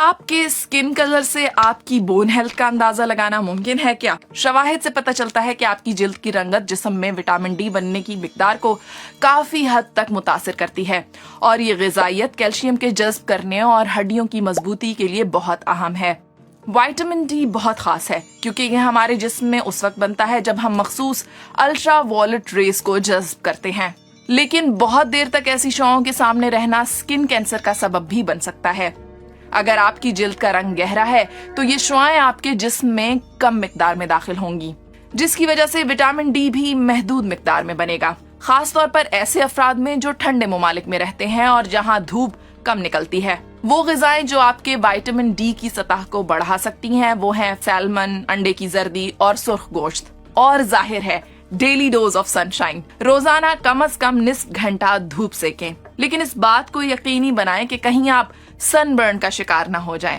आपके skin colour से आपकी बोन हेल्थ का अंदाजा लगाना मुमकिन है क्या? शवाहिद से पता चलता है कि आपकी जिल्द की रंगत जिस्म में विटामिन डी बनने की मिकदार को काफी हद तक मुतासिर करती है और ये ग़िज़ाइयत कैल्शियम के जज़्ब करने और हड्डियों की मजबूती के लिए बहुत अहम है। विटामिन डी बहुत खास है क्योंकि ये हमारे जिस्म में उस वक्त बनता है जब हम मखसूस अल्ट्रा वायलेट रेस को जज़्ब करते हैं, लेकिन बहुत देर तक ऐसी शौओं के सामने रहना स्किन कैंसर का सबब भी बन सकता है। अगर आपकी जिल्द का रंग गहरा है तो ये शुआएं आपके जिस्म में कम मिकदार में दाखिल होंगी, जिसकी वजह से विटामिन डी भी महदूद मिकदार में बनेगा, खास तौर पर ऐसे अफराद में जो ठंडे ममालिक में रहते हैं और जहां धूप कम निकलती है। वो ग़िज़ाएं जो आपके विटामिन डी की सतह को बढ़ा सकती हैं वो हैं सैल्मन, अंडे की जर्दी और सुर्ख गोश्त। और जाहिर है डेली डोज ऑफ सनशाइन, रोजाना कम से कम निस्फ घंटा धूप सेकें, लेकिन इस बात को यकीनी बनाएं कि कहीं आप सनबर्न का शिकार न हो जाएं।